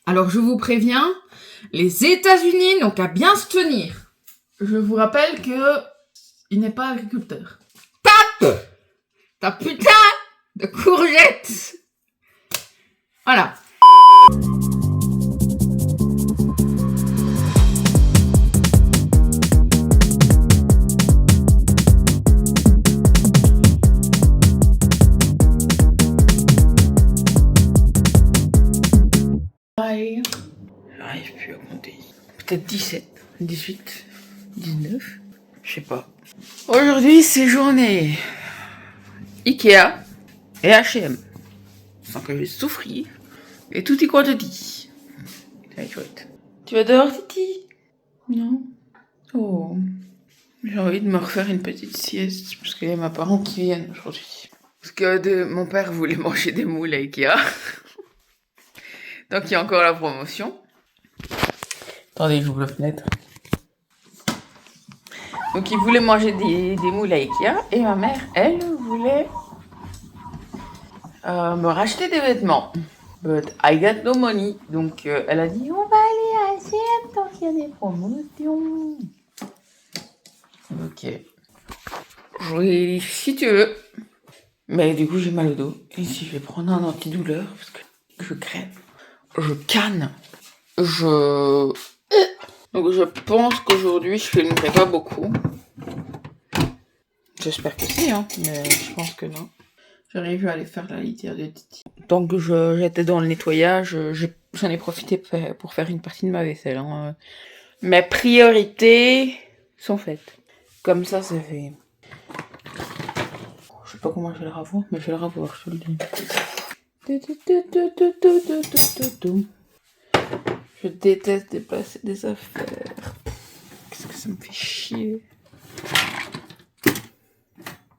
Alors je vous préviens, les États-Unis n'ont qu'à bien se tenir. Je vous rappelle que il n'est pas agriculteur. Tape ta putain de courgette. Voilà. J'arrive plus à compter. Peut-être 17, 18, 19, je sais pas. Aujourd'hui, c'est journée Ikea et H&M. Sans que je vais souffrir. Et tout y quoi te dit. Ça va être chouette. Tu vas dehors, Titi? Non? Oh. J'ai envie de me refaire une petite sieste parce qu'il y a mes parents qui viennent aujourd'hui. Parce que mon père voulait manger des moules à Ikea. Donc il y a encore la promotion. Attendez, j'ouvre la fenêtre. Donc il voulait manger des moules à Ikea et ma mère, elle, voulait me racheter des vêtements. But I got no money. Donc elle a dit on va aller à H&M tant qu'il y a des promotions. Ok. Oui, si tu veux. Mais du coup j'ai mal au dos. Et si je vais prendre un antidouleur parce que je crève. Je canne. Donc je pense qu'aujourd'hui je filmerai pas beaucoup. J'espère que si, hein, mais je pense que non. J'arrive à aller faire la litière de Titi. Tant que j'étais dans le nettoyage, j'en ai profité pour faire une partie de ma vaisselle. Hein. Mes priorités sont faites. Comme ça, c'est fait. Je sais pas comment je vais le revoir, mais je vais le revoir, je te le dis. Je déteste déplacer des affaires. Qu'est-ce que ça me fait chier.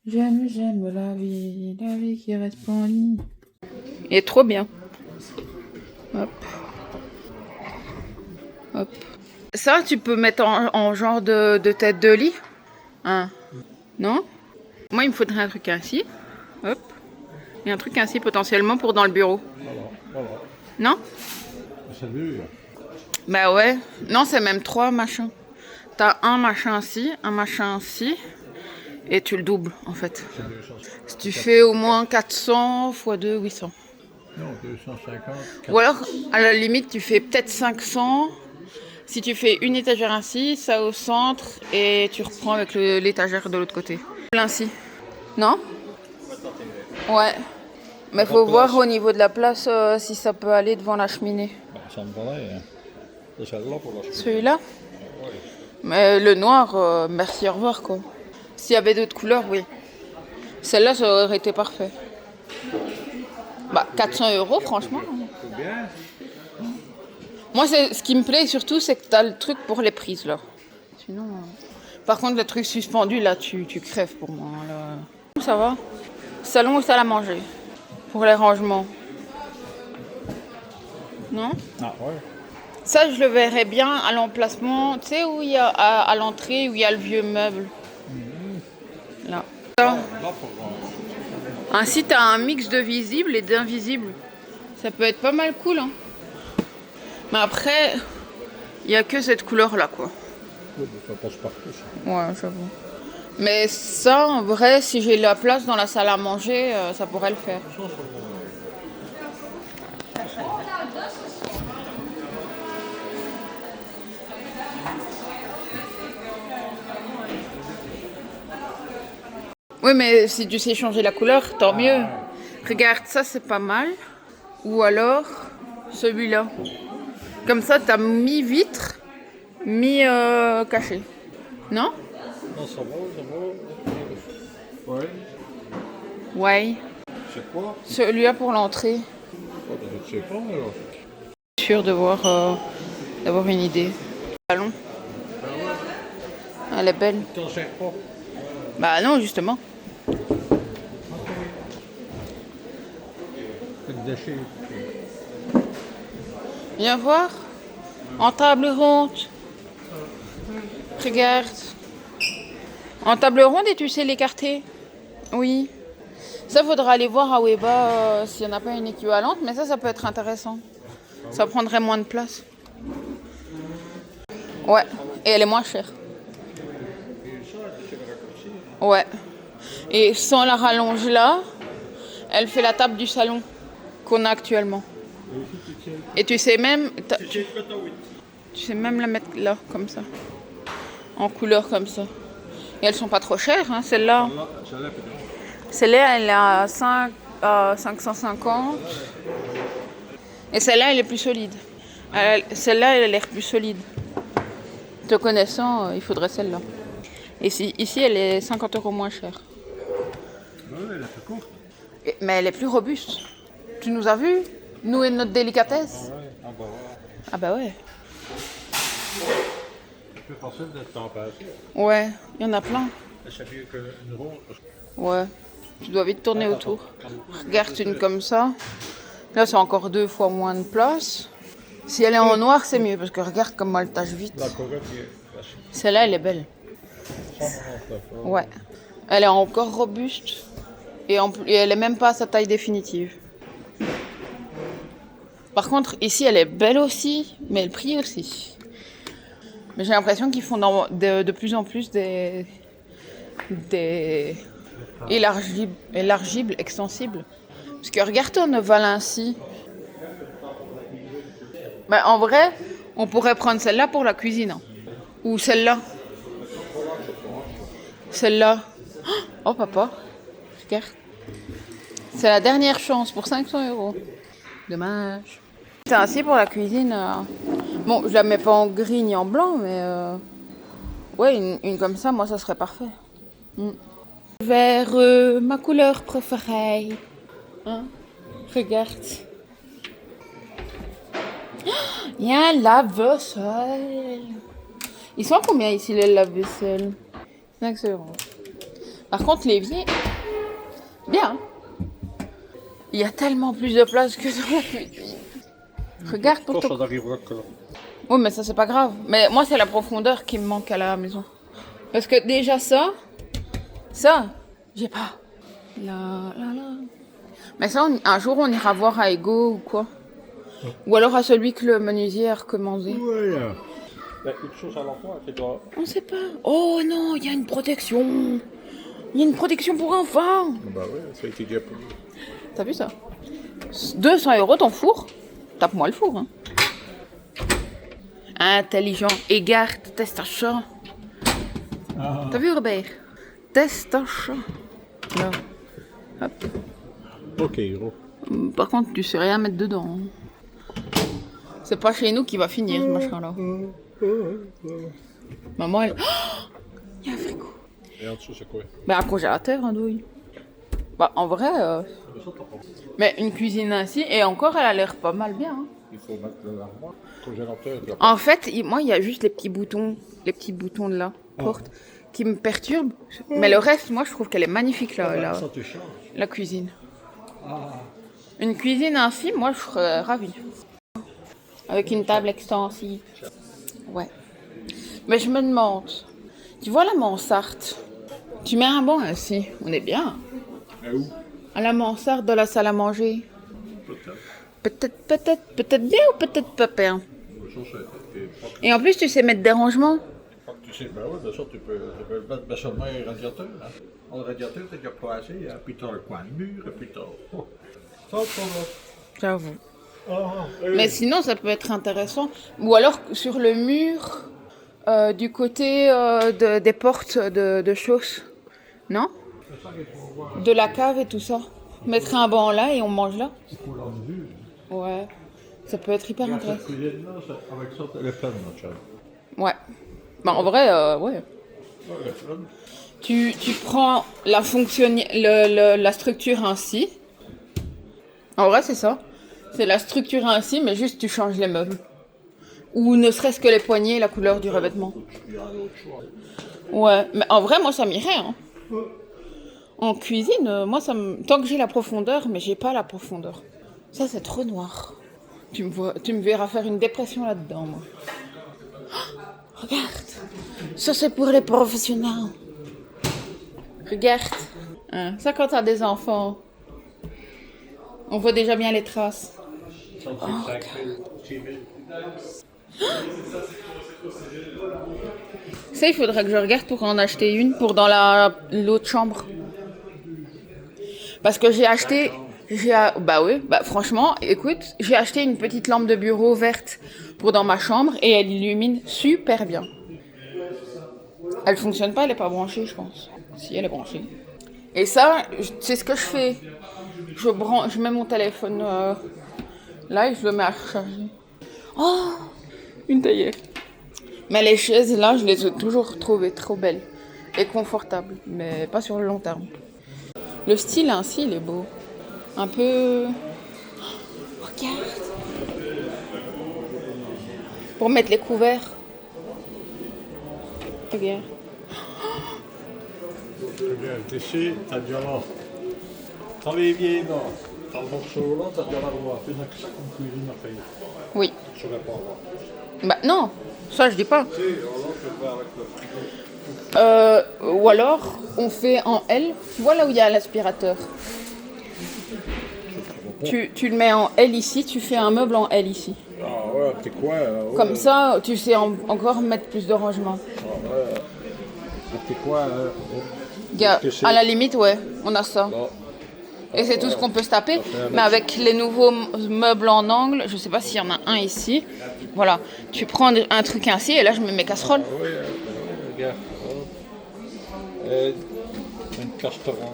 J'aime la vie qui reste polie. Il est trop bien. Hop. Hop. Ça, tu peux mettre en genre de tête de lit. Hein. Non? Moi, il me faudrait un truc ainsi. Hop. Et un truc ainsi potentiellement pour dans le bureau. Voilà. Non? C'est dur. Bah ouais. Non, c'est même 3 machins. T'as un machin ainsi, un machin ainsi. Et tu le doubles en fait. Si tu fais au moins 400 x 2, 800. Non, 250. 400. Ou alors, à la limite, tu fais peut-être 500. Si tu fais une étagère ainsi, ça au centre, et tu reprends avec l'étagère de l'autre côté. Ainsi. Non? Ouais. Mais faut voir au niveau de la place si ça peut aller devant la cheminée. Ben, ça me paraît. Hein. C'est celle-là pour la cheminée. Celui-là? Oui. Mais le noir, merci, au revoir quoi. S'il y avait d'autres couleurs, oui. Celle-là, ça aurait été parfait. Bah, 400 €, franchement. C'est bien. Moi, ce qui me plaît surtout, c'est que t'as le truc pour les prises, là. Sinon... Par contre, le truc suspendu, là, tu crèves pour moi. Là. Ça va? Salon ou salle à manger? Pour les rangements. Non? Ah, ouais. Ça, je le verrais bien à l'emplacement, tu sais, où il y a à l'entrée, où il y a le vieux meuble. Là. Là, pour Ainsi, tu as un mix de visibles et d'invisibles. Ça peut être pas mal cool. Hein. Mais après, il n'y a que cette couleur-là, quoi. oui, ça passe partout. Ça. Ouais, j'avoue. Mais ça, en vrai, si j'ai la place dans la salle à manger, ça pourrait le faire. Oui, mais si tu sais changer la couleur, tant mieux. Regarde, ça c'est pas mal. Ou alors, celui-là. Comme ça, t'as mi-vitre, mi-caché. Non? Non, ça va, ça va. Ouais. Ouais. C'est quoi? Celui-là pour l'entrée. Oh, ben, je ne sais pas, alors. Je suis sûre d'avoir une idée. Allons. Elle est belle. Tu t'en sers pas? Bah non, justement. C'est déchet. Viens voir. En table ronde. Regarde. En table ronde et tu sais l'écarter. Oui. Ça, faudra aller voir à Weba s'il n'y en a pas une équivalente, mais ça peut être intéressant. Ça prendrait moins de place. Ouais, et elle est moins chère. Ouais. Et si on la rallonge là, elle fait la table du salon qu'on a actuellement. Et tu sais même... Tu sais même la mettre là, comme ça. En couleur comme ça. Et elles sont pas trop chères, hein, celle-là. Celle-là, elle est à 550. Et celle-là, elle est plus solide. Celle-là, elle a l'air plus solide. Te connaissant, il faudrait celle-là. Et ici, elle est 50 € moins chère. Ouais, elle est plus courte. Mais elle est plus robuste. Tu nous as vus? Nous et notre délicatesse. Ouais, ah bah ouais. Ah bah ouais. C'est plus facile d'être temps passé. Ouais, il y en a plein. C'est mieux qu'une ronde. Ouais. Tu dois vite tourner autour. Regarde une comme ça. Là, c'est encore 2 fois moins de place. Si elle est en noir, c'est mieux parce que regarde comment elle tâche vite. La couronne qui est Celle-là, elle est belle. 199 €. Ouais. Elle est encore robuste. Et elle est même pas à sa taille définitive. Par contre, ici, elle est belle aussi, mais le prix aussi. Mais j'ai l'impression qu'ils font de plus en plus des élargibles, extensibles. Parce que regarde-toi Valency. Mais en vrai, on pourrait prendre celle-là pour la cuisine. Hein. Ou celle-là. Celle-là. Oh papa, regarde. C'est la dernière chance pour 500 €. Dommage. C'est ainsi pour la cuisine. Bon, je la mets pas en gris ni en blanc, mais ouais, une comme ça, moi, ça serait parfait. Vers ma couleur préférée. Hein? Regarde. Il y a un lave-vaisselle. Ils sont à combien ici les lave-vaisselle? 5 €. Par contre, l'évier, bien. Il y a tellement plus de place que dans la cuisine. Regarde pour ça toi. arrivera que là. Oui, mais ça, c'est pas grave. Mais moi, c'est la profondeur qui me manque à la maison. Parce que déjà ça, j'ai pas. Là. Mais ça, un jour, on ira voir à Ego ou quoi. Ou alors à celui que le menuisier a recommandé. Voilà. Ben, une chose à la fois, c'est toi. On sait pas. Oh non, il y a une protection. Il y a une protection pour enfants. Bah ouais, ça a été déjà payé. T'as vu ça? 200 € ton four? Tape-moi le four, hein. Intelligent. Égard, teste un chat. T'as vu, Robert? Teste un chat. Là. Hop. Ok, héros. Par contre, tu sais rien mettre dedans. Hein. C'est pas chez nous qui va finir, ce machin-là. Maman, elle... Oh, il y a un frigo. Et en dessous, c'est quoi? Ben, un congélateur, un douille. Bah, en vrai... Mais une cuisine ainsi, et encore, elle a l'air pas mal bien. Hein. Il faut mettre l'armoire, congélateur. En fait, moi, il y a juste les petits boutons de la porte qui me perturbent. Mais le reste, moi, je trouve qu'elle est magnifique, là, Ça, tu changes. la cuisine. Une cuisine ainsi, moi, je serais ravie. Avec une table extensive. Ouais. Mais je me demande, tu vois la mansarde? Tu mets un banc ainsi, on est bien. Mais où? À la mansarde de la salle à manger. Peut-être bien ou peut-être pas bien. Et en plus, tu sais mettre des rangements. Tu sais, ben oui, bien sûr, tu peux mettre seulement un radiateur. Hein. Le radiateur, t'as déjà placé, hein. Puis t'as le coin de mur, et puis t'as... Oh. Ça, J'avoue. Ah, Mais sinon, ça peut être intéressant. Ou alors sur le mur, du côté des portes de chausses. Non? De la cave et tout ça. Mettre un banc là et on mange là. Ouais. Ça peut être hyper intéressant. cette cuisine-là, avec ça, elle est pleine, notre chère. Ouais. Bah, en vrai, ouais. Ouais, elle est pleine. Tu prends la structure ainsi. En vrai, c'est ça. C'est la structure ainsi, mais juste tu changes les meubles. Ou ne serait-ce que les poignées, la couleur du revêtement. Ouais, mais en vrai, moi, ça m'irait. Hein. En cuisine, moi, tant que j'ai la profondeur, mais j'ai pas la profondeur. Ça, c'est trop noir. Tu me verras faire une dépression là-dedans, moi. Oh, regarde. Ça, c'est pour les professionnels. Regarde. Hein, ça, quand t'as des enfants, on voit déjà bien les traces. Ça, il faudrait que je regarde pour en acheter une pour dans l'autre chambre. Parce que bah oui, bah franchement, écoute, j'ai acheté une petite lampe de bureau verte pour dans ma chambre et elle illumine super bien. Elle fonctionne pas, elle est pas branchée, je pense. Si, elle est branchée. Et ça, c'est ce que je fais. Je mets mon téléphone là et je le mets à recharger. Oh, une théière. Mais les chaises là, je les ai toujours trouvées trop belles et confortables, mais pas sur le long terme. Le style ainsi, il est beau. Un peu... Regarde. Pour mettre les couverts. Regarde. Regarde, ici, t'as déjà là. T'as les vieilles là. T'as le morceau là, t'as déjà la roi. Tu n'as que ça comme cuisine à faire. Oui. Je saurais pas voir. Bah non, ça je dis pas. Si, alors je vais voir avec le frigo. Ou alors, on fait en L. Tu vois là où il y a l'aspirateur. Tu le mets en L ici, tu fais un meuble en L ici. Ah ouais, t'es quoi ouais. Comme ça, tu sais encore mettre plus de rangement. Ah ouais. T'es quoi À la limite, ouais, on a ça. Bon. Et c'est tout ce qu'on peut se taper. Mais avec les nouveaux meubles en angle, je sais pas s'il y en a un ici. Voilà, tu prends un truc ainsi et là je mets mes casseroles. Oui, regarde. Une casteron.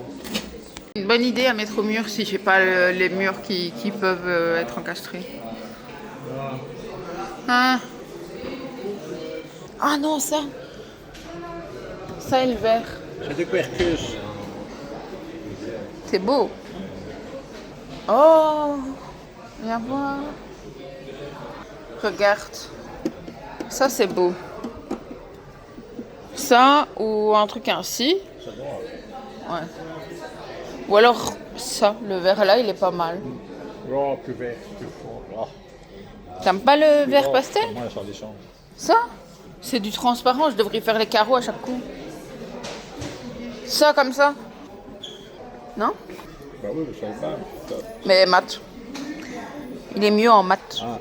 Une bonne idée à mettre au mur si j'ai pas les murs qui peuvent être encastrés. Ah. Ah non, ça. Ça est le vert. C'est des Quercus. C'est beau. Oh, viens voir. Regarde. Ça, c'est beau. Ça, ou un truc ainsi. C'est bon. Ouais. Ou alors, ça, le vert là, il est pas mal. Oh, plus vert, plus fort. Oh. T'aimes pas le vert pastel? Moi, ça descend. Ça? C'est du transparent, je devrais faire les carreaux à chaque coup. Ça, comme ça? Non? Bah oui, je savais pas. Mais mat. Il est mieux en mat. Ah.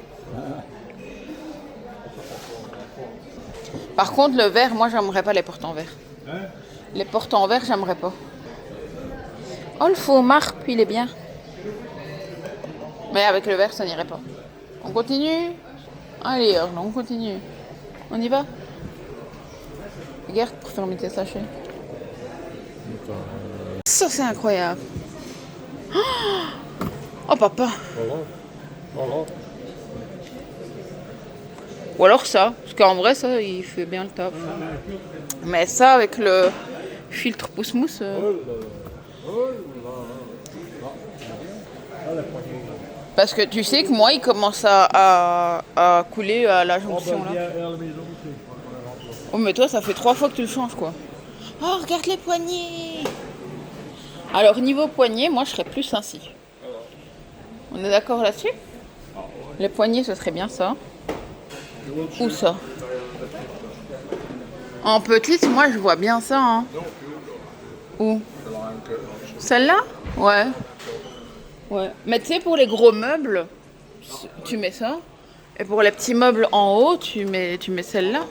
Par contre, le vert, moi, j'aimerais pas les portes en verre. Hein? Les portes en verre, j'aimerais pas. Oh, le faux marque, il est bien. Mais avec le verre, ça n'irait pas. On continue? Allez, on continue. On y va? Regarde pour fermer tes sachets. Ça, c'est incroyable. Oh, papa. Voilà. Voilà. Ou alors ça, parce qu'en vrai, ça, il fait bien le taf. Mais ça, avec le filtre pousse-mousse... Parce que tu sais que moi, il commence à couler à la jonction, là. Oh, mais toi, ça fait 3 fois que tu le changes, quoi. Oh, regarde les poignets. Alors, niveau poignets, moi, je serais plus ainsi. On est d'accord là-dessus? Les poignets, ce serait bien ça. Ou ça. En petite, moi, je vois bien ça, hein. Où? Celle-là? Ouais. Ouais. Mais tu sais, pour les gros meubles, tu mets ça. Et pour les petits meubles en haut, tu mets celle-là.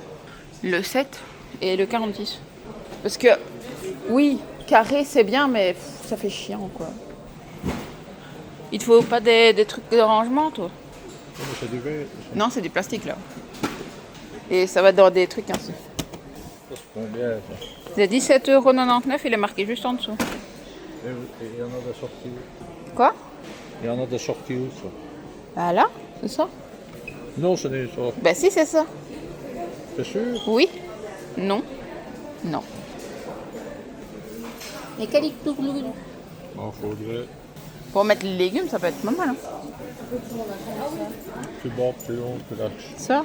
Le 7 et le 46. Parce que, oui, carré, c'est bien, mais ça fait chiant, quoi. Il te faut pas des trucs de rangement, toi? C'est du verre. Non, c'est du plastique, là. Et ça va dans des trucs ainsi. Ça se prend bien, ça. C'est 17,99 €, il est marqué juste en dessous. Et il y en a de sorties où? Quoi? Il y en a de sorties où, ça? Bah là, c'est ça? Non, ce n'est ça. Bah si, c'est ça. T'es sûr? Oui. Non. Non. Les calicouloulous. Bon, faudrait. Pour mettre les légumes, ça peut être pas mal. Hein. Plus bas, plus long, plus large. Ça?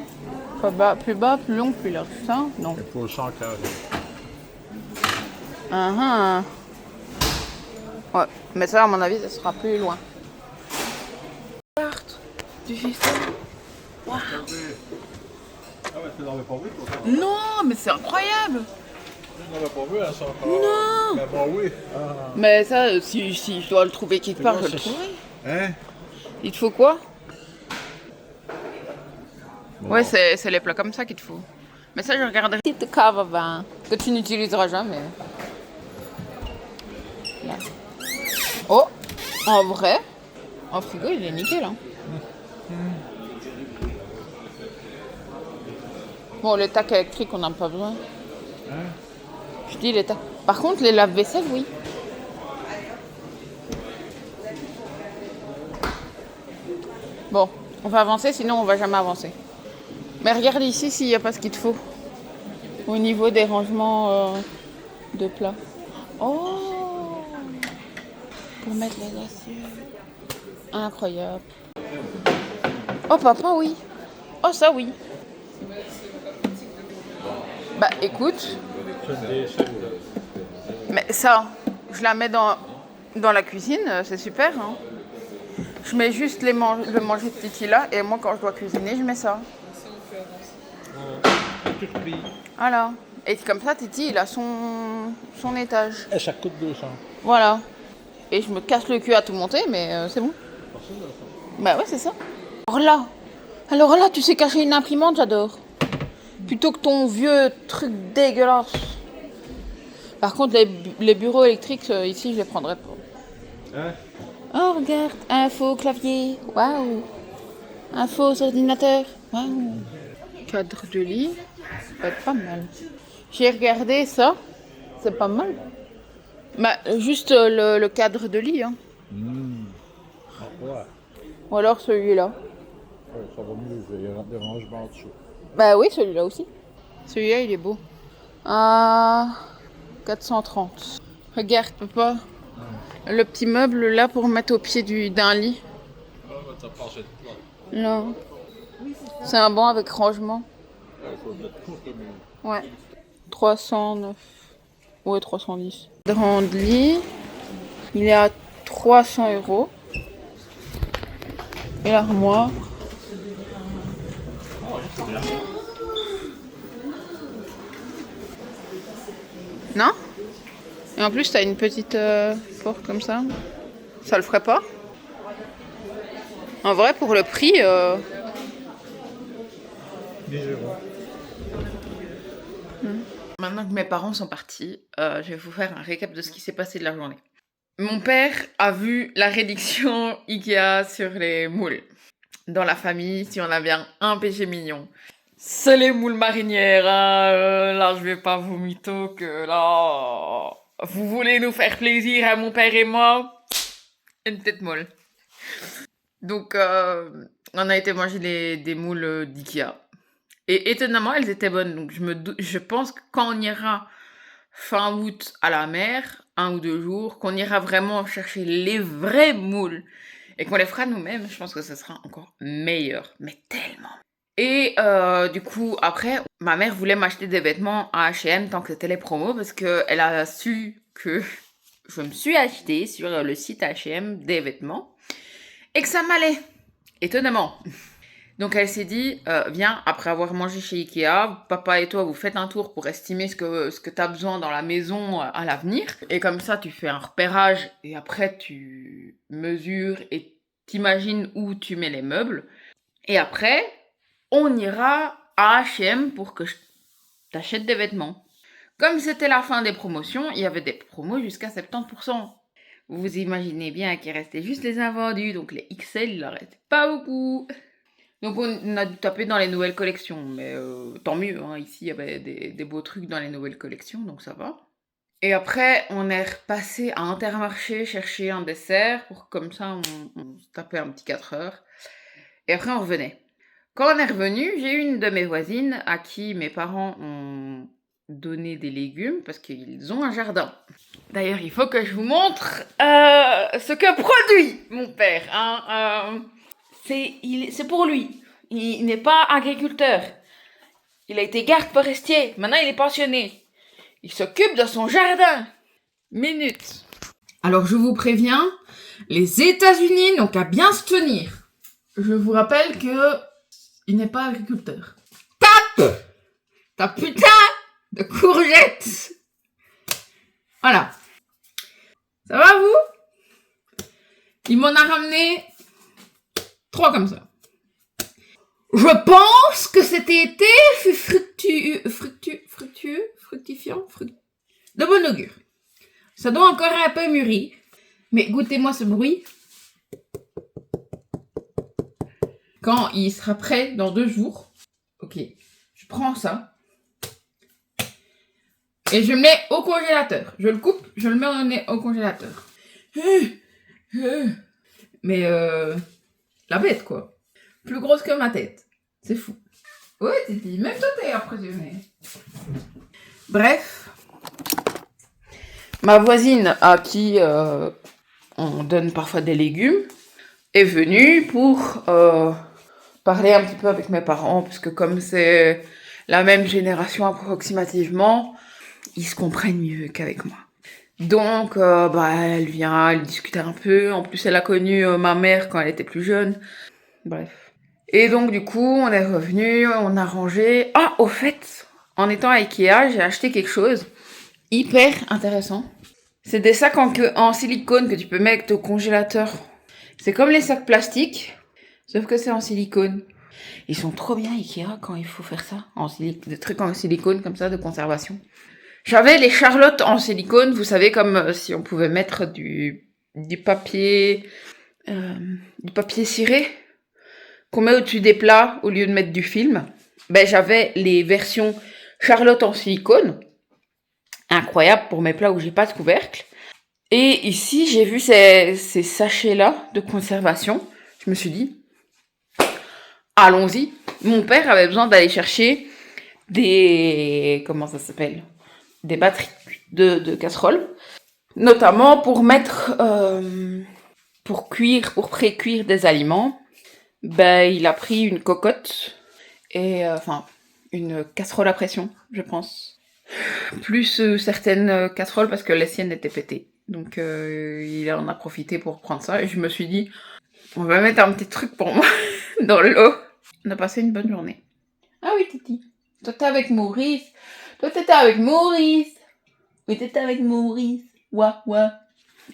Plus bas, plus long, plus large. Ça? Non. Il faut 100 carrés. Ouais, mais ça, à mon avis, ça sera plus loin. Tu fais ça? Wow. Ah ouais, tu l'avais pas vu, toi? Non, mais c'est incroyable! Tu l'avais pas vu, hein, ça? Non! Mais bon, oui. Mais ça, si je dois le trouver quelque part, je le trouverai. Hein? Il te faut quoi? Ouais, c'est les plats comme ça qu'il te faut. Mais ça, je regarderai. Petite cave à vin que tu n'utiliseras jamais. Là. Oh, en vrai, en frigo, il est nickel. Hein. Bon, les tacs électriques, on n'a pas besoin. Je dis les tacs. Par contre, les lave-vaisselle, oui. Bon, on va avancer, sinon on va jamais avancer. Mais regarde ici s'il n'y a pas ce qu'il te faut. Au niveau des rangements de plats. Oh, pour mettre les assiettes. Incroyable. Oh papa, oui. Oh ça, oui. Bah écoute, mais ça, je la mets dans la cuisine, c'est super. Hein. Je mets juste le manger de Titi là, et moi quand je dois cuisiner, je mets ça. Voilà. Et comme ça, Titi, il a son étage. Et ça coûte 200. Voilà. Et je me casse le cul à tout monter, mais c'est bon. Bah ouais, c'est ça. Alors là, tu sais cacher une imprimante, j'adore. Plutôt que ton vieux truc dégueulasse. Par contre, les bureaux électriques, ici, je les prendrais pas. Hein? Oh, regarde, un faux clavier. Waouh. Un faux ordinateur. Waouh. Cadre de lit. Ça peut être pas mal. J'ai regardé ça. C'est pas mal. Bah, juste le cadre de lit. Hein. Ouais. Ou alors celui-là. Ouais, ça va mieux, il y a des rangements dessus. Bah oui, celui-là aussi. Celui-là, il est beau. Ah, 430. Regarde, papa. Le petit meuble là pour mettre au pied d'un lit. Là. C'est un banc avec rangement. Ouais. 309. Ouais, 310. Grand lit. Il est à 300 €. Et l'armoire. Non? Et en plus, t'as une petite porte comme ça. Ça le ferait pas? En vrai, pour le prix... 10 €. Maintenant que mes parents sont partis, je vais vous faire un récap de ce qui s'est passé de la journée. Mon père a vu la réduction Ikea sur les moules. Dans la famille, si on a bien un péché mignon, c'est les moules marinières. Hein. Là, je vais pas vous mytho que là... Vous voulez nous faire plaisir à mon père et moi? Une tête molle. Donc, on a été manger des moules d'Ikea. Et étonnamment, elles étaient bonnes. Donc, je pense que quand on ira fin août à la mer, 1 ou 2 jours, qu'on ira vraiment chercher les vrais moules et qu'on les fera nous-mêmes, je pense que ce sera encore meilleur. Mais tellement. Et du coup, après, ma mère voulait m'acheter des vêtements à H&M tant que c'était les promos parce qu'elle a su que je me suis acheté sur le site H&M des vêtements et que ça m'allait. Étonnamment. Donc elle s'est dit, viens, après avoir mangé chez Ikea, papa et toi, vous faites un tour pour estimer ce que tu as besoin dans la maison à l'avenir. Et comme ça, tu fais un repérage et après, tu mesures et t'imagines où tu mets les meubles. Et après, on ira à H&M pour que je t'achète des vêtements. Comme c'était la fin des promotions, il y avait des promos jusqu'à 70%. Vous imaginez bien qu'il restait juste les invendus, donc les XL, il en restait pas beaucoup. Donc on a dû taper dans les nouvelles collections, mais tant mieux, hein, ici il y avait des beaux trucs dans les nouvelles collections, donc ça va. Et après on est repassé à Intermarché chercher un dessert, pour comme ça on se tapait un petit 4 heures. Et après on revenait. Quand on est revenu, j'ai eu une de mes voisines à qui mes parents ont donné des légumes, parce qu'ils ont un jardin. D'ailleurs il faut que je vous montre ce que produit mon père, hein, c'est pour lui. Il n'est pas agriculteur. Il a été garde forestier. Maintenant, il est pensionné. Il s'occupe de son jardin. Minute. Alors, je vous préviens, les États-Unis n'ont qu'à bien se tenir. Je vous rappelle que il n'est pas agriculteur. Tape ta putain de courgette. Voilà. Ça va, vous? Il m'en a ramené 3 comme ça. Je pense que cet été fut fructifiant, de bon augure. Ça doit encore un peu mûrir. Mais goûtez-moi ce bruit. Quand il sera prêt dans 2 jours. Ok, je prends ça. Et je le mets au congélateur. Je le coupe, je le mets au congélateur. Mais la bête quoi. Plus grosse que ma tête. C'est fou. Ouais, Titi, même toi t'es impressionné. Bref. Ma voisine à qui on donne parfois des légumes est venue pour parler un petit peu avec mes parents, parce que comme c'est la même génération approximativement, ils se comprennent mieux qu'avec moi. Donc, elle vient, elle discute un peu. En plus, elle a connu ma mère quand elle était plus jeune. Bref. Et donc, du coup, on est revenu, on a rangé. Ah, au fait, en étant à Ikea, j'ai acheté quelque chose hyper intéressant. C'est des sacs en silicone que tu peux mettre au congélateur. C'est comme les sacs plastiques, sauf que c'est en silicone. Ils sont trop bien Ikea quand il faut faire ça, des trucs en silicone comme ça de conservation. J'avais les charlottes en silicone, vous savez, comme si on pouvait mettre du papier ciré qu'on met au-dessus des plats au lieu de mettre du film. Ben j'avais les versions charlotte en silicone, incroyable pour mes plats où j'ai pas de couvercle. Et ici j'ai vu ces sachets là de conservation. Je me suis dit, allons-y. Mon père avait besoin d'aller chercher des batteries de casseroles, notamment pour mettre pour pré-cuire des aliments. Il a pris une cocotte et une casserole à pression, je pense, plus certaines casseroles parce que les siennes étaient pétées. Donc il en a profité pour prendre ça et je me suis dit, on va mettre un petit truc pour moi dans l'eau. On a passé une bonne journée. Ah oui, Titi. Toi, t'es avec Maurice. Oui, t'étais avec Maurice. Ouah.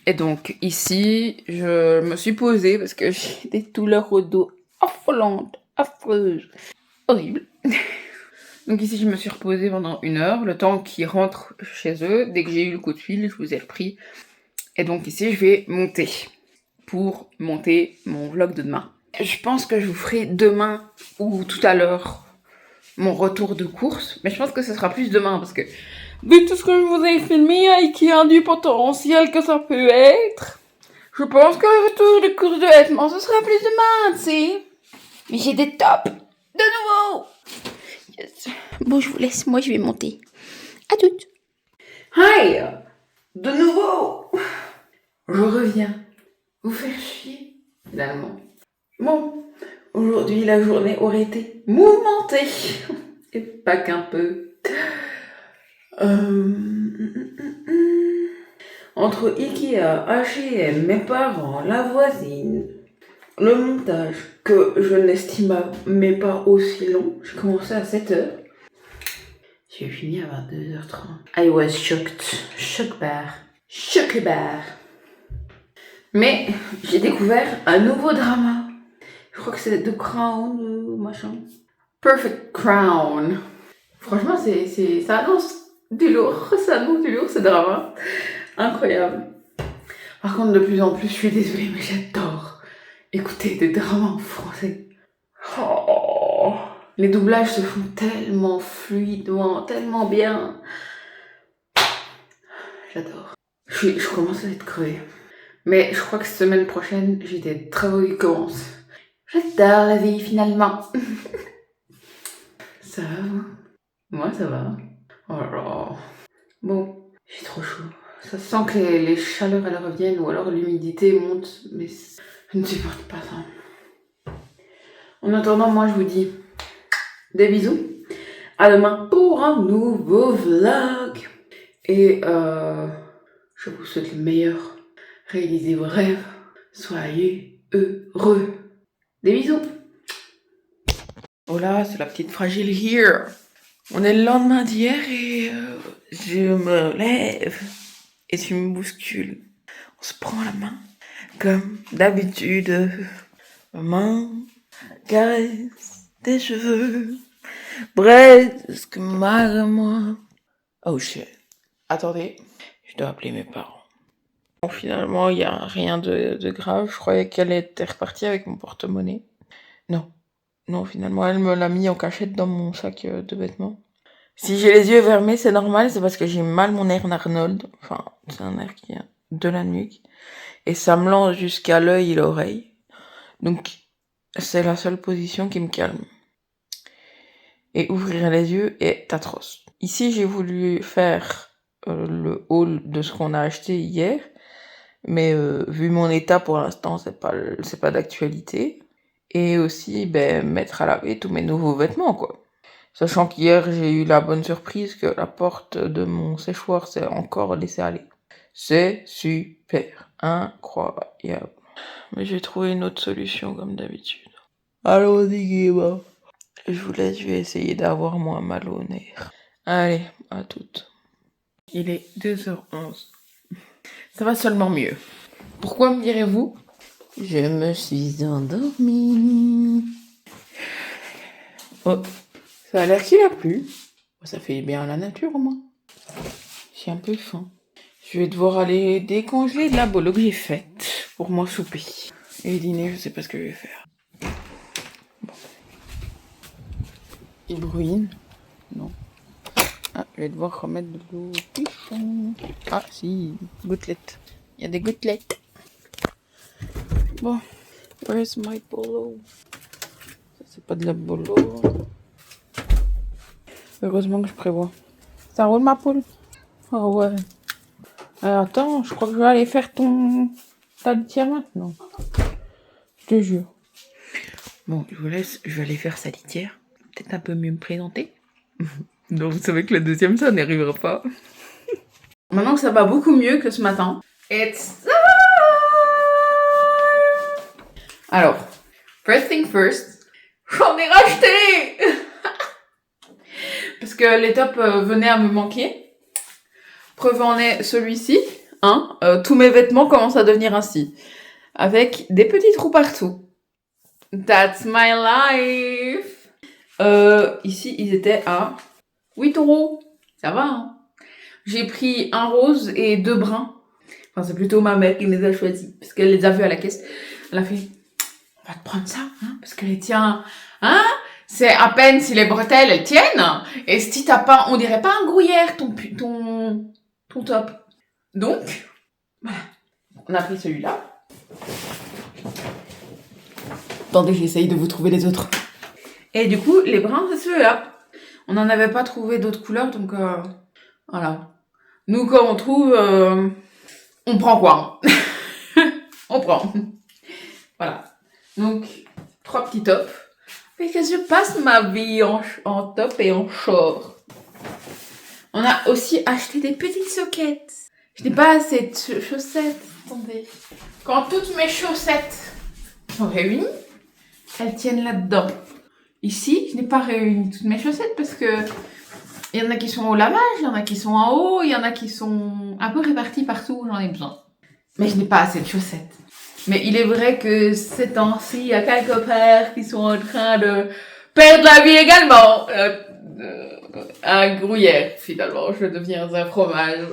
Et donc, ici, je me suis posée parce que j'ai des douleurs au dos affolantes, affreuses, horribles. Donc ici, je me suis reposée pendant 1 heure, le temps qu'ils rentrent chez eux. Dès que j'ai eu le coup de fil, je vous ai repris. Et donc ici, je vais monter pour monter mon vlog de demain. Je pense que je vous ferai demain ou tout à l'heure mon retour de course, mais je pense que ce sera plus demain parce que vu tout ce que je vous ai filmé et qu'il y a du potentiel que ça peut être, je pense que le retour de course de vêtements ce sera plus demain, tu sais. Mais j'ai des tops de nouveau. Yes. Bon, je vous laisse, moi je vais monter. À toutes. Hi, de nouveau. Je reviens vous faire chier finalement. Bon, aujourd'hui la journée aurait été mouvementée. Et pas qu'un peu. Entre Ikea, H&M, mes parents, la voisine, le montage que je n'estimais pas aussi long. J'ai commencé à 7h. J'ai fini à 22h30. I was shocked. Choqué bar. Mais j'ai découvert un nouveau drama. Je crois que c'est The Crown ou machin. Perfect Crown. Franchement, ça annonce du lourd, ce drama. Incroyable. Par contre, de plus en plus, je suis désolée, mais j'adore écouter des dramas en français. Oh, les doublages se font tellement fluidement, tellement bien. J'adore. Je commence à être crevée. Mais je crois que semaine prochaine, j'ai des travaux qui commencent. J'adore la vie, finalement. Ça va? Moi, ça va. Oh là là. Bon, j'ai trop chaud. Ça sent que les chaleurs, elles reviennent, ou alors l'humidité monte, mais je ne supporte pas ça. En attendant, moi, je vous dis des bisous. À demain pour un nouveau vlog. Et je vous souhaite le meilleur. Réalisez vos rêves. Soyez heureux. Des bisous. Oh là, c'est la petite fragile here. On est le lendemain d'hier et je me lève et tu me bouscules. On se prend la main comme d'habitude. Main, caresse, tes cheveux, presque moi. Oh shit. Attendez, je dois appeler mes parents. Bon, finalement, il n'y a rien de grave. Je croyais qu'elle était repartie avec mon porte-monnaie. Non. Non, finalement, elle me l'a mis en cachette dans mon sac de vêtements. Si j'ai les yeux fermés, c'est normal, c'est parce que j'ai mal mon nerf Arnold. Enfin, c'est un nerf qui vient de la nuque. Et ça me lance jusqu'à l'œil et l'oreille. Donc, c'est la seule position qui me calme. Et ouvrir les yeux est atroce. Ici, j'ai voulu faire le haul de ce qu'on a acheté hier. Mais vu mon état pour l'instant, c'est pas d'actualité. Et aussi, mettre à laver tous mes nouveaux vêtements, quoi. Sachant qu'hier, j'ai eu la bonne surprise que la porte de mon séchoir s'est encore laissée aller. C'est super. Incroyable. Mais j'ai trouvé une autre solution, comme d'habitude. Allons-y, Guéba. Je vous laisse, je vais essayer d'avoir moins mal au nerf. Allez, à toutes. Il est 2h11. Ça va seulement mieux. Pourquoi me direz-vous? Je me suis endormie. Oh, ça a l'air qu'il a plu. Ça fait bien à la nature au moins. J'ai un peu faim. Je vais devoir aller décongeler de la bolo que j'ai faite pour moi souper. Et dîner, je sais pas ce que je vais faire. Bon. Il bruine. Non. Ah, je vais devoir remettre de l'eau au pichon. Ah, si, gouttelettes. Il y a des gouttelettes. Bon, where's my bolo? Ça, c'est pas de la bolo. Heureusement que je prévois. Ça roule ma poule? Oh ouais. Attends, je crois que je vais aller faire ta litière maintenant. Je te jure. Bon, je vous laisse, je vais aller faire sa litière. Peut-être un peu mieux me présenter. Donc vous savez que le deuxième, ça n'arrivera pas. Maintenant que ça va beaucoup mieux que ce matin. It's time! Alors, first thing first, j'en ai racheté! Parce que les tops venaient à me manquer. Preuve en est celui-ci. Tous mes vêtements commencent à devenir ainsi. Avec des petits trous partout. That's my life! Ici, ils étaient à 8€. Ça va, hein? J'ai pris un rose et 2 bruns. Enfin, c'est plutôt ma mère qui les a choisis. Parce qu'elle les a vus à la caisse. Elle a fait, on va te prendre ça, hein? Parce que les tiens, hein? C'est à peine si les bretelles, elles tiennent. Et si t'as pas, on dirait pas un gruyère, ton top. Donc, voilà. On a pris celui-là. Attendez, j'essaye de vous trouver les autres. Et du coup, les bruns, c'est ceux-là. On n'en avait pas trouvé d'autres couleurs, donc voilà. Nous, quand on trouve, on prend quoi? On prend. Voilà. Donc, 3 petits tops. Mais que je passe ma vie en top et en short. On a aussi acheté des petites soquettes. Je n'ai pas assez de chaussettes. Attendez. Quand toutes mes chaussettes sont réunies, elles tiennent là-dedans. Ici, je n'ai pas réuni toutes mes chaussettes parce que il y en a qui sont au lavage, il y en a qui sont en haut, il y en a qui sont un peu répartis partout où j'en ai besoin. Mais je n'ai pas assez de chaussettes. Mais il est vrai que ces temps-ci, il y a quelques pères qui sont en train de perdre la vie également. Un gruyère, finalement, je deviens un fromage.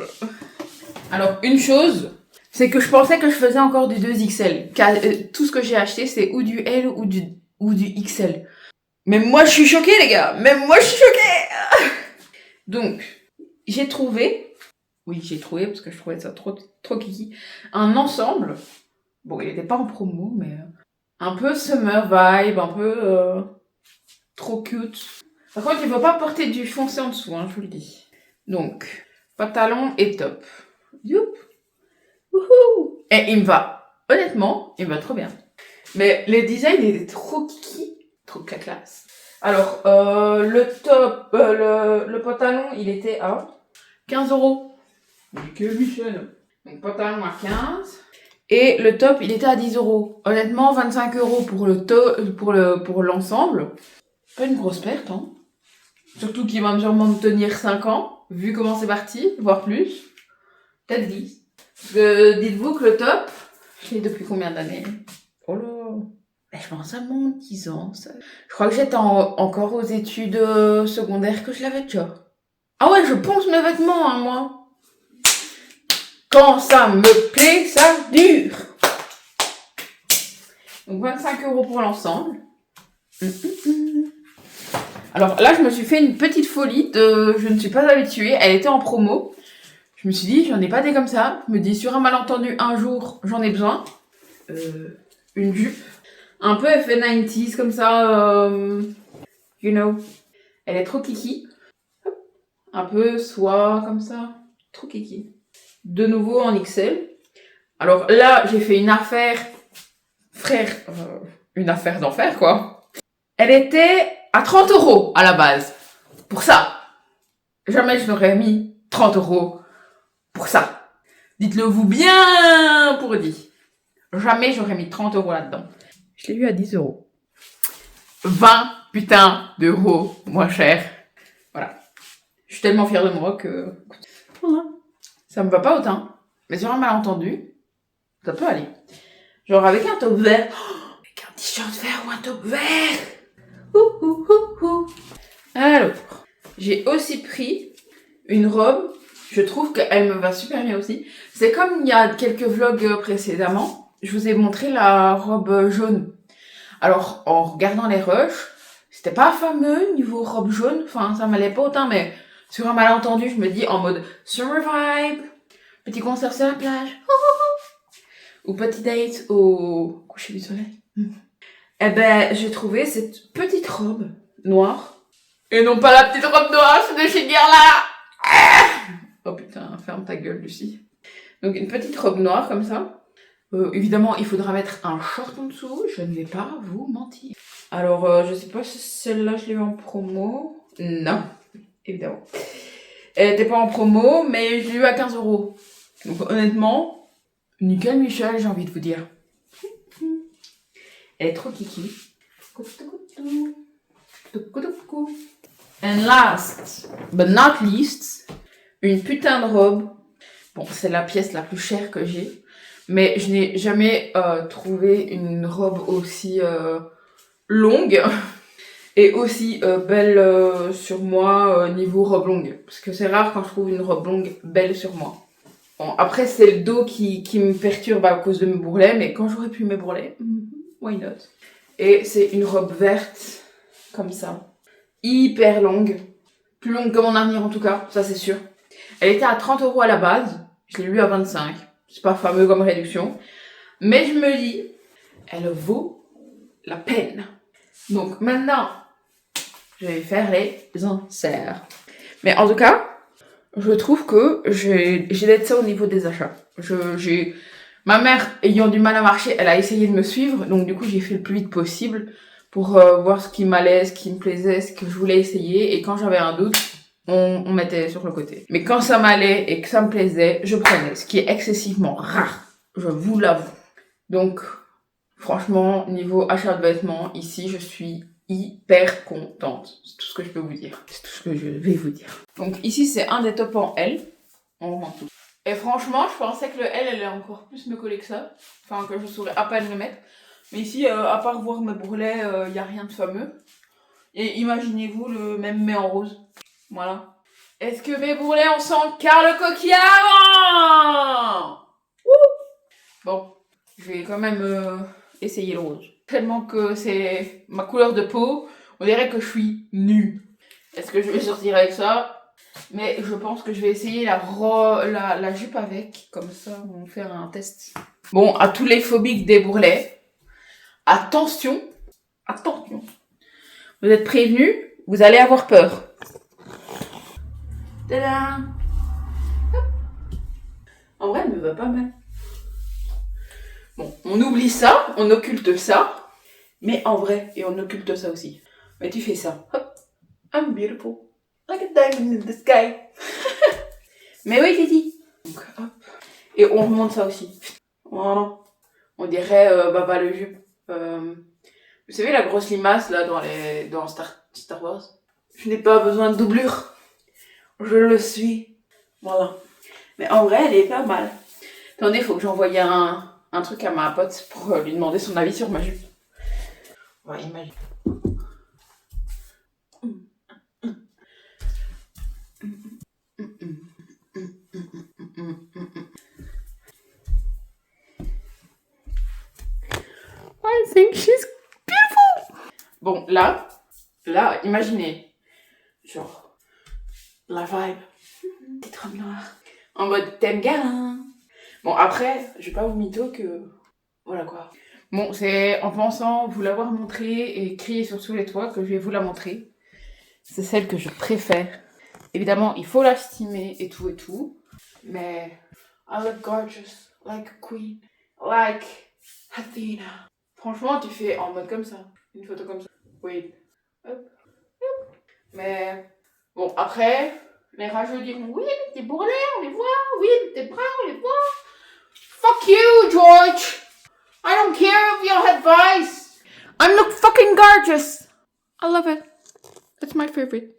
Alors, une chose, c'est que je pensais que je faisais encore du 2XL. Tout ce que j'ai acheté, c'est ou du L ou du XL. Mais moi, je suis choquée, les gars. Même moi, je suis choquée. Donc, j'ai trouvé, parce que je trouvais ça trop kiki, un ensemble. Bon, il n'était pas en promo, mais un peu summer vibe, un peu trop cute. Par contre, il ne faut pas porter du foncé en dessous, hein, je vous le dis. Donc, pantalon et top. Youp. Wouhou. Et il me va, honnêtement, il me va trop bien. Mais le design, il était trop kiki, trop classe. Alors, le top, le pantalon, il était à 15€. Nickel Michel. Donc, pantalon à 15. Et le top, il était à 10€. Honnêtement, 25€ pour l'ensemble. Pas une grosse perte, hein. Surtout qu'il va me sûrement me tenir 5 ans, vu comment c'est parti, voire plus. Peut-être 10. Parce que dites-vous que le top, je l'ai depuis combien d'années? Oh là. Je pense à mon 10 ans. Ça. Je crois que j'étais encore aux études secondaires que je l'avais déjà. Ah ouais, je ponce mes vêtements, hein, moi. Quand ça me plaît, ça dure. Donc 25 € pour l'ensemble. Alors là, je me suis fait une petite folie de... Je ne suis pas habituée. Elle était en promo. Je me suis dit, j'en ai pas des comme ça. Je me dis, sur un malentendu, un jour, j'en ai besoin. Une jupe. Un peu effet 90s, comme ça. You know. Elle est trop kiki. Un peu soie, comme ça. Trop kiki. De nouveau en XL. Alors là, j'ai fait une affaire... Frère, une affaire d'enfer, quoi. Elle était à 30 € à la base. Pour ça. Jamais je n'aurais mis 30 € pour ça. Dites-le vous bien pour dire. Jamais j'aurais mis 30 € là-dedans. Je l'ai eu à 10 €. 20 putains d'euros moins cher. Voilà. Je suis tellement fière de moi que... Voilà. Ça me va pas autant. Mais sur un malentendu, ça peut aller. Genre avec un top vert. Oh, avec un t-shirt vert ou un top vert. Alors, j'ai aussi pris une robe. Je trouve qu'elle me va super bien aussi. C'est comme il y a quelques vlogs précédemment. Je vous ai montré la robe jaune. Alors, en regardant les rushs, c'était pas fameux niveau robe jaune. Enfin, ça m'allait pas autant, mais sur un malentendu, je me dis en mode summer vibe, petit concert sur la plage, ou petit date au coucher du soleil. Eh ben, j'ai trouvé cette petite robe noire. Et non pas la petite robe noire, c'est de chez Guerlain. Oh putain, ferme ta gueule, Lucie. Donc une petite robe noire comme ça. Évidemment, il faudra mettre un short en dessous, je ne vais pas vous mentir. Alors, je sais pas si celle-là, je l'ai eu en promo. Non, évidemment. Elle était pas en promo, mais je l'ai eu à 15 €. Donc honnêtement, nickel Michel, j'ai envie de vous dire. Elle est trop kiki. And last, but not least, une putain de robe. Bon, c'est la pièce la plus chère que j'ai. Mais je n'ai jamais trouvé une robe aussi longue et aussi belle sur moi niveau robe longue. Parce que c'est rare quand je trouve une robe longue belle sur moi. Bon, après, c'est le dos qui me perturbe à cause de mes bourrelets, mais quand j'aurai plus mes bourrelets, why not? Et c'est une robe verte, comme ça. Hyper longue. Plus longue que mon avenir en tout cas, ça c'est sûr. Elle était à 30 € à la base. Je l'ai eu à 25. C'est pas fameux comme réduction. Mais je me dis, elle vaut la peine. Donc maintenant, je vais faire les inserts. Mais en tout cas, je trouve que j'ai d'être ça au niveau des achats. Ma mère, ayant du mal à marcher, elle a essayé de me suivre. Donc du coup, j'ai fait le plus vite possible pour voir ce qui m'allait, ce qui me plaisait, ce que je voulais essayer. Et quand j'avais un doute, on mettait sur le côté. Mais quand ça m'allait et que ça me plaisait, je prenais. Ce qui est excessivement rare, je vous l'avoue. Donc, franchement, niveau achat de vêtements, ici, je suis hyper contente. C'est tout ce que je peux vous dire. C'est tout ce que je vais vous dire. Donc ici, c'est un des tops en L. On remonte tout. Et franchement, je pensais que le L allait encore plus me coller que ça. Enfin, que je saurais à peine le mettre. Mais ici, à part voir mes bourrelets, il n'y a rien de fameux. Et imaginez-vous le même mais en rose. Voilà. Est-ce que mes bourrelets, on sent car le coquillard? Bon, je vais quand même essayer le rose. Tellement que c'est ma couleur de peau, on dirait que je suis nue. Est-ce que je vais sortir avec ça? Mais je pense que je vais essayer la jupe avec. Comme ça, on va faire un test. Bon, à tous les phobiques des bourrelets, attention, attention. Vous êtes prévenus, vous allez avoir peur. Tada! En vrai, elle me va pas mal. Bon, on oublie ça, on occulte ça. Mais en vrai, et on occulte ça aussi. Mais tu fais ça. Hop. I'm beautiful. Like a diamond in the sky. Mais oui, Titi. Donc, hop. Et on remonte ça aussi. Voilà. On dirait Baba le jupe. Vous savez la grosse limace là dans Star Wars? Je n'ai pas besoin de doublure. Je le suis. Voilà. Mais en vrai, elle est pas mal. Attendez, faut que j'envoie un truc à ma pote pour lui demander son avis sur ma jupe. Ouais, imagine. I think she's beautiful. Bon, là, imaginez. Genre, la vibe. Petite robe noire. En mode thème gamin. Bon, après, je vais pas vous mytho que... Voilà quoi. Bon, c'est en pensant vous l'avoir montrée et crier sur tous les toits que je vais vous la montrer. C'est celle que je préfère. Évidemment, il faut l'estimer et tout. Mais I look gorgeous, like a queen, like Athena. Franchement, tu fais en mode comme ça. Une photo comme ça. Oui. Hop, hop. Mais bon, après, les rageux diront oui, mais t'es bourrelé, on les voit. Oui, mais t'es brun, on les voit. Fuck you, George. I don't care of your advice. I look fucking gorgeous. I love it. It's my favorite.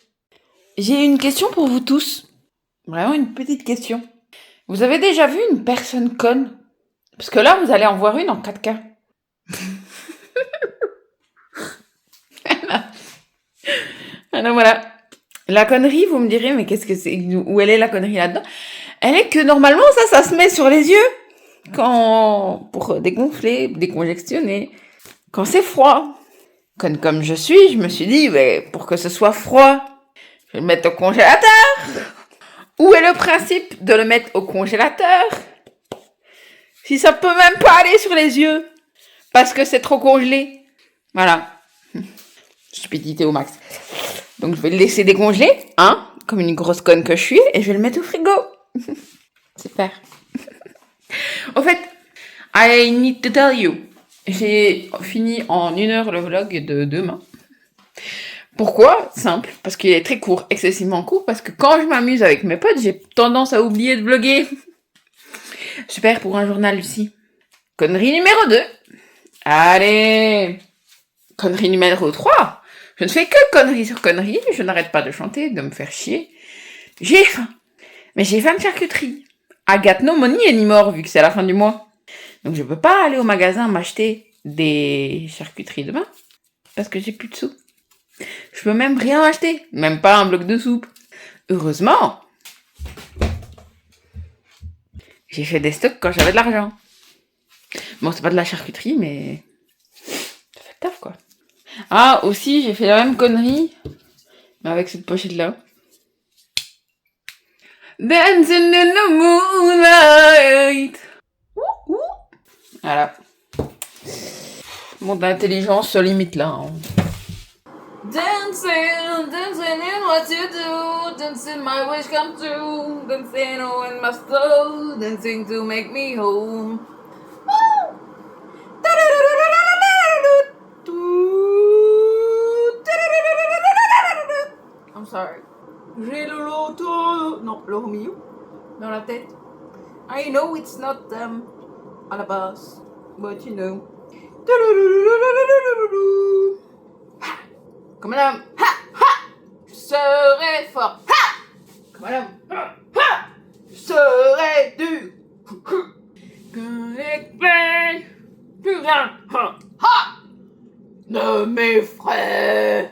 J'ai une question pour vous tous. Vraiment une petite question. Vous avez déjà vu une personne conne? Parce que là, vous allez en voir une en 4K. Alors voilà. La connerie, vous me direz, mais qu'est-ce que c'est? Où elle est la connerie là-dedans? Elle est que normalement, ça se met sur les yeux. Pour dégonfler, décongestionner. Quand c'est froid. Conne comme je suis, je me suis dit, pour que ce soit froid, je vais le mettre au congélateur. Où est le principe de le mettre au congélateur? Si ça peut même pas aller sur les yeux. Parce que c'est trop congelé. Voilà. Stupidité au max. Donc je vais le laisser décongeler, hein, comme une grosse conne que je suis, et je vais le mettre au frigo. Super. Au fait, I need to tell you, j'ai fini en 1 heure le vlog de demain. Pourquoi? Simple, parce qu'il est très court, excessivement court, parce que quand je m'amuse avec mes potes, j'ai tendance à oublier de vlogger. Super pour un journal aussi. Connerie numéro 2. Allez. Connerie numéro 3. Je ne fais que conneries sur conneries, je n'arrête pas de chanter, de me faire chier. J'ai faim. Mais j'ai faim de charcuterie. I got no money anymore, vu que c'est la fin du mois. Donc je peux pas aller au magasin m'acheter des charcuteries demain, parce que j'ai plus de sous. Je peux même rien acheter, même pas un bloc de soupe. Heureusement, j'ai fait des stocks quand j'avais de l'argent. Bon, c'est pas de la charcuterie, mais ça fait taf, quoi. Ah, aussi, j'ai fait la même connerie, mais avec cette pochette-là. Dancing in the moonlight. Voilà. Mon intelligence se limite là. Hein. Dancing, dancing in what you do, dancing my wish come true, dancing in my soul, dancing to make me home. I'm sorry. J'ai le loto, non, le Romeo, dans la tête. I know it's not à la base, but you know. Comme un homme, ha, ha, je serai fort, ha, comme un homme, ha, je serai dur, que les plus rien, ha, ne m'effraie.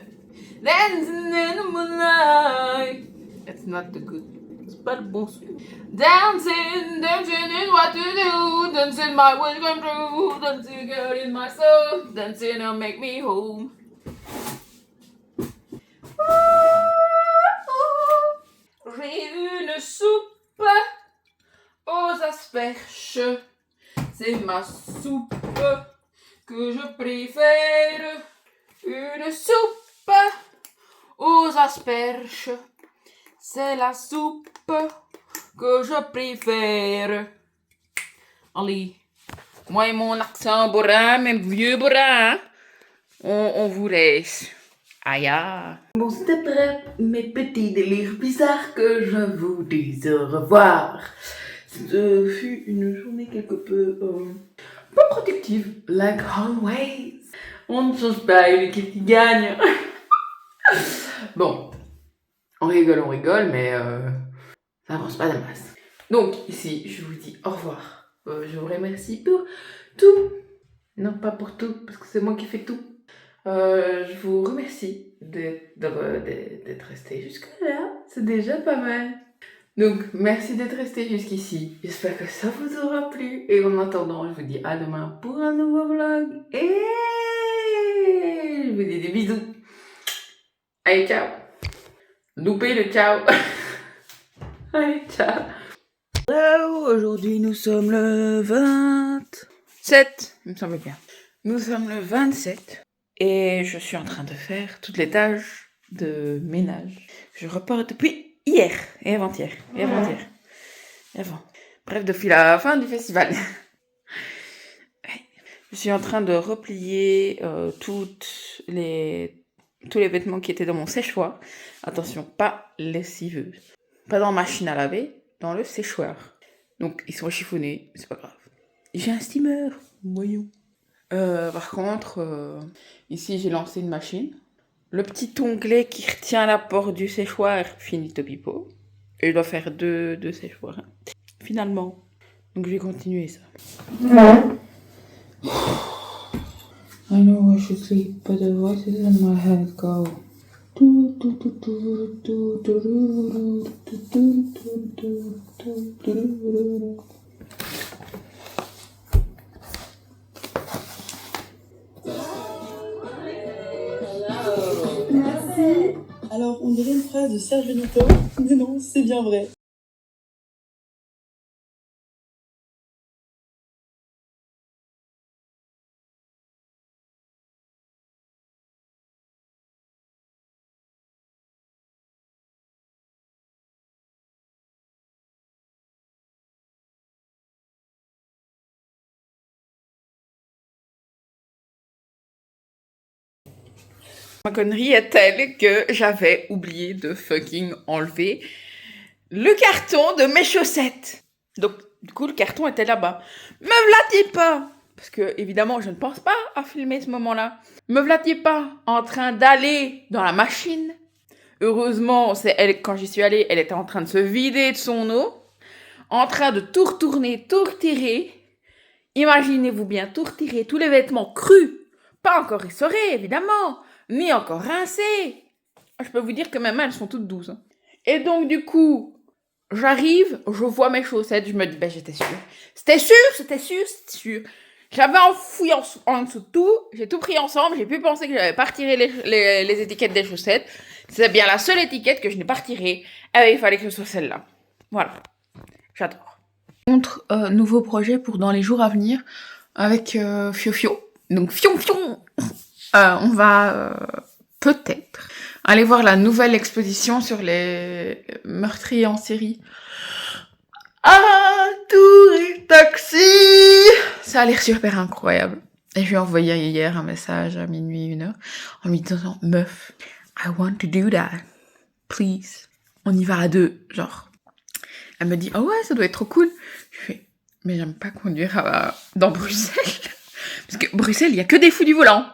Dancing in the moonlight. That's not the good. C'est pas le bon son. Dancing, dancing in what to do. Dancing my wish come true. Dancing girl in my soul. Dancing will make me home. J'ai une soupe aux asperges. C'est ma soupe que je préfère. Une soupe aux asperges. C'est la soupe que je préfère. Allez, moi et mon accent bourrin, même vieux bourrin, on vous laisse. Aïe. Bon, c'est après mes petits délires bizarres que je vous dis au revoir. Ce fut une journée quelque peu pas productive, like always. On ne change pas l'équipe qui gagne. Bon, on rigole, mais ça avance pas de masse. Donc, ici, je vous dis au revoir. Je vous remercie pour tout. Non, pas pour tout, parce que c'est moi qui fais tout. Je vous remercie d'être resté jusque-là. C'est déjà pas mal. Donc, merci d'être resté jusqu'ici. J'espère que ça vous aura plu. Et en attendant, je vous dis à demain pour un nouveau vlog. Et je vous dis des bisous. Allez, ciao. Loupez le ciao. Allez, ciao. Hello, aujourd'hui nous sommes le 27. Il me semble bien. Nous sommes le 27. Et je suis en train de faire toutes les tâches de ménage. Je repars depuis hier et avant-hier. Et avant. Bref, depuis la fin du festival. Je suis en train de replier tous les vêtements qui étaient dans mon séchoir. Attention, pas lessiveuse. Pas dans la machine à laver, dans le séchoir. Donc, ils sont chiffonnés, c'est pas grave. J'ai un steamer, voyons. Par contre, ici, j'ai lancé une machine. Le petit onglet qui retient la porte du séchoir finit au pipeau. Et je dois faire deux séchoirs. Finalement. Donc, je vais continuer ça. I know I should sleep, but the voices in my head go. Merci. Alors, on dirait une phrase de Serge Benito, mais non, c'est bien vrai. Ma connerie est telle que j'avais oublié de fucking enlever le carton de mes chaussettes. Donc, du coup, le carton était là-bas. Me v'là-t-il pas? Parce que, évidemment, je ne pense pas à filmer ce moment-là. Me v'là-t-il pas en train d'aller dans la machine? Heureusement, c'est elle, quand j'y suis allée, elle était en train de se vider de son eau. En train de tout retourner, tout retirer. Imaginez-vous bien, tout retirer, tous les vêtements crus. Pas encore essorés, évidemment. Ni encore rincés. Je peux vous dire que mes mains, elles sont toutes douces. Hein. Et donc, du coup, j'arrive, je vois mes chaussettes, je me dis, ben, j'étais sûre. C'était sûr. J'avais enfoui en dessous de tout, j'ai tout pris ensemble, j'ai pu penser que j'avais pas retiré les étiquettes des chaussettes. C'est bien la seule étiquette que je n'ai pas retirée. Et il fallait que ce soit celle-là. Voilà. J'adore. Nouveau projet pour dans les jours à venir avec Fiofio. Donc, Fion. On va peut-être aller voir la nouvelle exposition sur les meurtriers en série. Ah, tout taxi! Ça a l'air super incroyable. Et je lui ai envoyé hier un message à minuit, 1h, en lui disant, meuf, I want to do that. Please. On y va à deux, genre. Elle me dit, oh ouais, ça doit être trop cool. Je fais, mais j'aime pas conduire dans Bruxelles. Parce que Bruxelles, il y a que des fous du volant.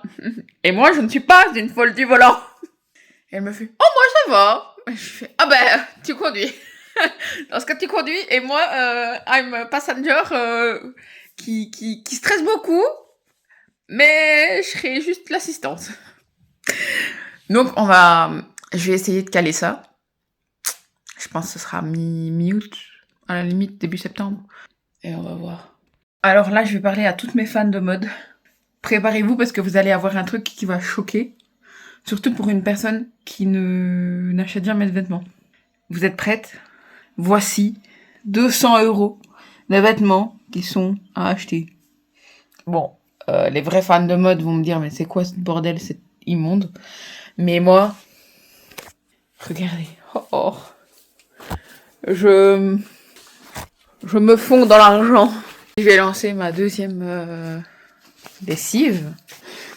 Et moi, je ne suis pas une folle du volant. Et elle me fait, oh, moi, ça va. Et je fais, ah ben, tu conduis. Dans ce cas, tu conduis. Et moi, I'm a passenger qui stresse beaucoup. Mais je serai juste l'assistante. Donc, je vais essayer de caler ça. Je pense que ce sera mi-août, à la limite, début septembre. Et on va voir. Alors là, je vais parler à toutes mes fans de mode. Préparez-vous parce que vous allez avoir un truc qui va choquer. Surtout pour une personne qui n'achète jamais de vêtements. Vous êtes prêtes? Voici 200 € de vêtements qui sont à acheter. Bon, les vrais fans de mode vont me dire, mais c'est quoi ce bordel, c'est immonde. Mais moi, regardez. Oh. Je me fonds dans l'argent. Je vais lancer ma deuxième lessive.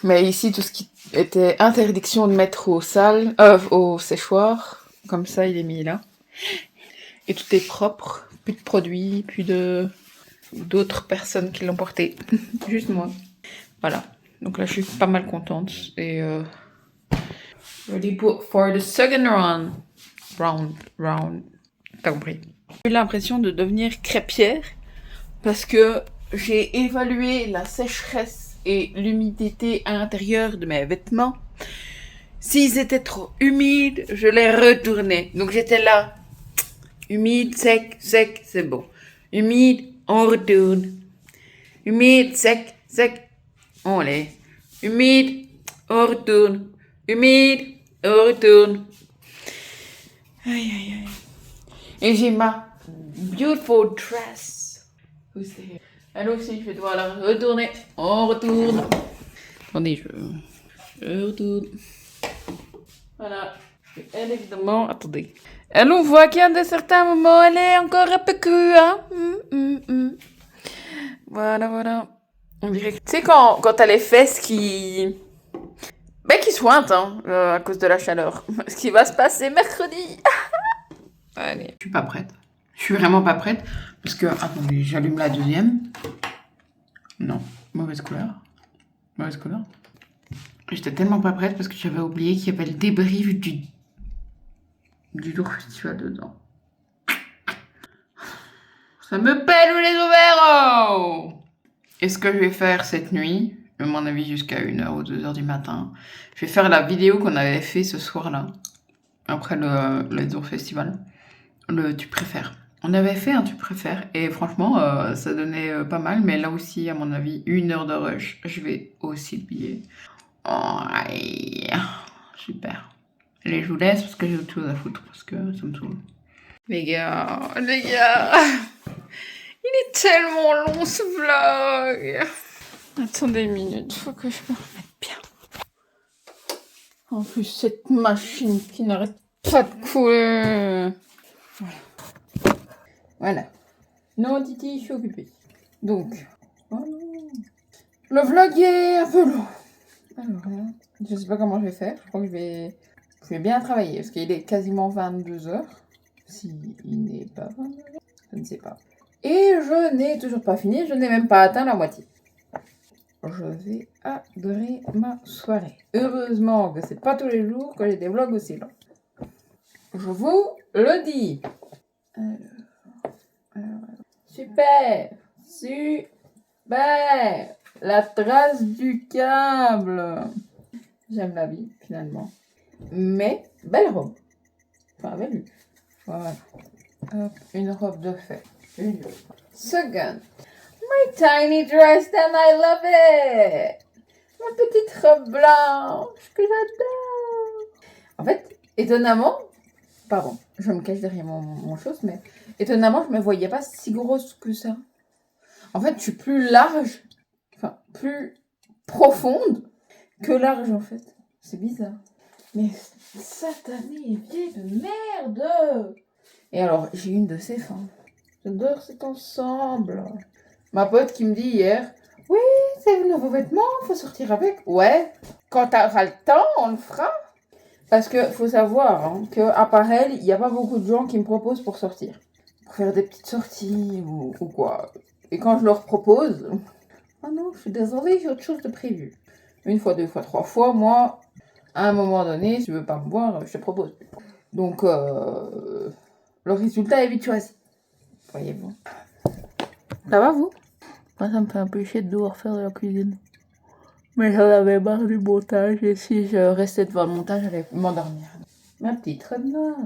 Mais ici, tout ce qui était interdiction de mettre au séchoir, comme ça, il est mis là. Et tout est propre. Plus de produits, plus d'autres personnes qui l'ont porté. Juste moi. Voilà. Donc là, je suis pas mal contente. Et ready for the second round. T'as compris. J'ai eu l'impression de devenir crêpière parce que j'ai évalué la sécheresse et l'humidité à l'intérieur de mes vêtements. S'ils étaient trop humides, je les retournais. Donc j'étais là. Humide, sec, sec, c'est bon. Humide, on retourne. Humide, sec, sec, on laisse. Humide, on retourne. Humide, on retourne. Aïe, aïe, aïe. Et j'ai ma beautiful dress. Elle aussi, je vais devoir la retourner. On retourne. Attendez, je retourne. Voilà. Et elle, évidemment, attendez. Elle, on voit qu'il y a de certains moments, elle est encore un peu crue, hein. Voilà, voilà. On dirait que... Tu sais, quand t'as les fesses qui sointent, hein, à cause de la chaleur. Ce qui va se passer mercredi. Allez. Je suis pas prête. Je suis vraiment pas prête. Parce que, attendez, j'allume la deuxième. Non, mauvaise couleur. Mauvaise couleur. J'étais tellement pas prête parce que j'avais oublié qu'il y avait le débrief du Dour Festival dedans. Ça me pèle les ovaires, oh. Et ce que je vais faire cette nuit, à mon avis jusqu'à 1h ou 2h du matin, je vais faire la vidéo qu'on avait fait ce soir-là, après le Dour Festival. Le tu préfères. On avait fait un tu préfères et franchement, ça donnait pas mal, mais là aussi, à mon avis, 1 heure de rush. Je vais aussi le billet. Oh, aïe. Super. Allez, je vous laisse parce que j'ai autre chose à foutre, parce que ça me saoule. Les gars, il est tellement long ce vlog. Attendez une minute, faut que je me remette bien. En plus, cette machine qui n'arrête pas de couler. Voilà. Voilà. Non, Titi, je suis occupée. Donc, le vlog est un peu long. Alors là, je sais pas comment je vais faire. Je crois que je vais bien travailler parce qu'il est quasiment 22h. S'il n'est pas 22h, je ne sais pas. Et je n'ai toujours pas fini, je n'ai même pas atteint la moitié. Je vais adorer ma soirée. Heureusement que c'est pas tous les jours que j'ai des vlogs aussi longs. Je vous le dis. Alors, super. Super. La trace du câble. J'aime la vie, finalement. Mais, belle robe. Enfin, belle vue. Voilà. Hop, une robe de fête. Une second. My tiny dress and I love it. Ma petite robe blanche que j'adore. En fait, étonnamment, pardon, je me cache derrière mon chose, mais étonnamment, je me voyais pas si grosse que ça. En fait, je suis plus large, enfin, plus profonde que large, en fait. C'est bizarre. Mais satanée vieille de merde. Et alors, j'ai une de ces femmes. J'adore cet ensemble. Ma pote qui me dit hier, oui, c'est vos nouveaux vêtements, faut sortir avec. Ouais, quand t'auras le temps, on le fera. Parce que faut savoir hein, qu'à part elle, il n'y a pas beaucoup de gens qui me proposent pour sortir. Pour faire des petites sorties ou quoi. Et quand je leur propose, ah non, je suis désolée, j'ai autre chose de prévu. 1 fois, 2 fois, 3 fois, moi, à un moment donné, si tu veux pas me voir, je te propose. Donc, le résultat est vite choisi. Voyez-vous. Ça va, vous? Moi, ça me fait un peu chier de devoir faire de la cuisine. Mais j'en avais marre du montage et si je restais devant le montage, j'allais m'endormir. Ma petite robe noire.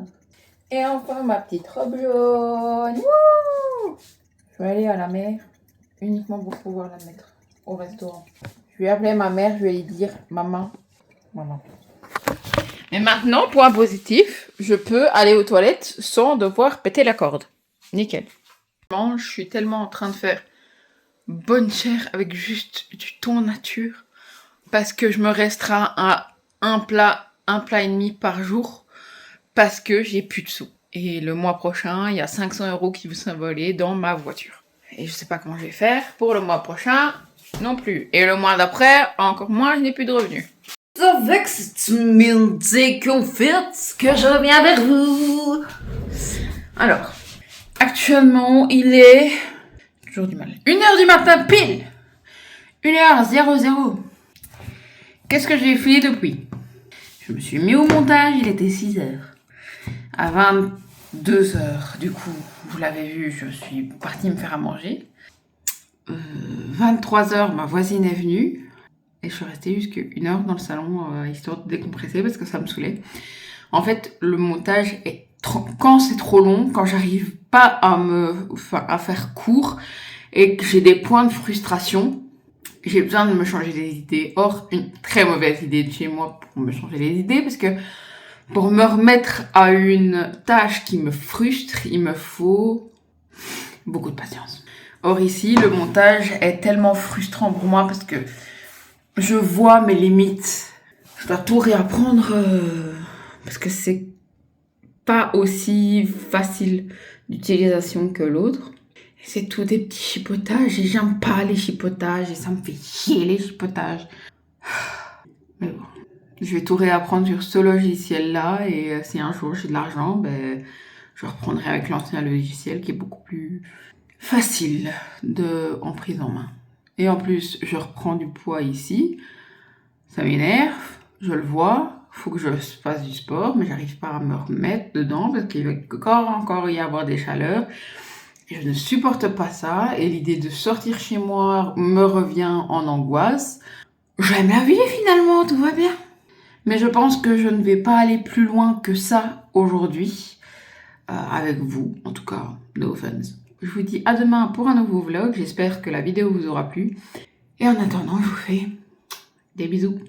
Et enfin, ma petite robe jaune. Wouh! Je vais aller à la mer uniquement pour pouvoir la mettre au restaurant. Je vais appeler ma mère, je vais lui dire maman. Mais maintenant, point positif, je peux aller aux toilettes sans devoir péter la corde. Nickel. Je suis tellement en train de faire bonne chère avec juste du thon nature parce que je me restreins à un plat et demi par jour parce que j'ai plus de sous. Et le mois prochain, il y a 500 € qui vont s'envoler dans ma voiture. Et je sais pas comment je vais faire pour le mois prochain non plus. Et le mois d'après, encore moins, je n'ai plus de revenus. C'est avec cette humilité confiante que je reviens vers vous. Alors, actuellement, il est... toujours du mal. 1h du matin, pile 1h00. Qu'est-ce que j'ai fait depuis? Je me suis mis au montage, il était 6h. À 22h, du coup, vous l'avez vu, je suis partie me faire à manger. 23h, ma voisine est venue. Et je suis restée jusqu'à 1 heure dans le salon, histoire de décompresser parce que ça me saoulait. En fait, le montage est quand c'est trop long, quand j'arrive pas à faire court et que j'ai des points de frustration, j'ai besoin de me changer les idées. Or, une très mauvaise idée de chez moi pour me changer les idées, parce que pour me remettre à une tâche qui me frustre, il me faut beaucoup de patience. Or ici, le montage est tellement frustrant pour moi parce que je vois mes limites. Je dois tout réapprendre parce que c'est pas aussi facile d'utilisation que l'autre. C'est tout des petits chipotages et j'aime pas les chipotages et ça me fait chier les chipotages. Mais bon, je vais tout réapprendre sur ce logiciel-là et si un jour j'ai de l'argent, ben, je reprendrai avec l'ancien logiciel qui est beaucoup plus facile en prise en main. Et en plus, je reprends du poids ici. Ça m'énerve, je le vois. Faut que je fasse du sport, mais j'arrive pas à me remettre dedans parce qu'il va encore y avoir des chaleurs. Je ne supporte pas ça et l'idée de sortir chez moi me revient en angoisse. J'aime la vie finalement, tout va bien. Mais je pense que je ne vais pas aller plus loin que ça aujourd'hui. Avec vous, en tout cas, no offense. Je vous dis à demain pour un nouveau vlog. J'espère que la vidéo vous aura plu. Et en attendant, je vous fais des bisous.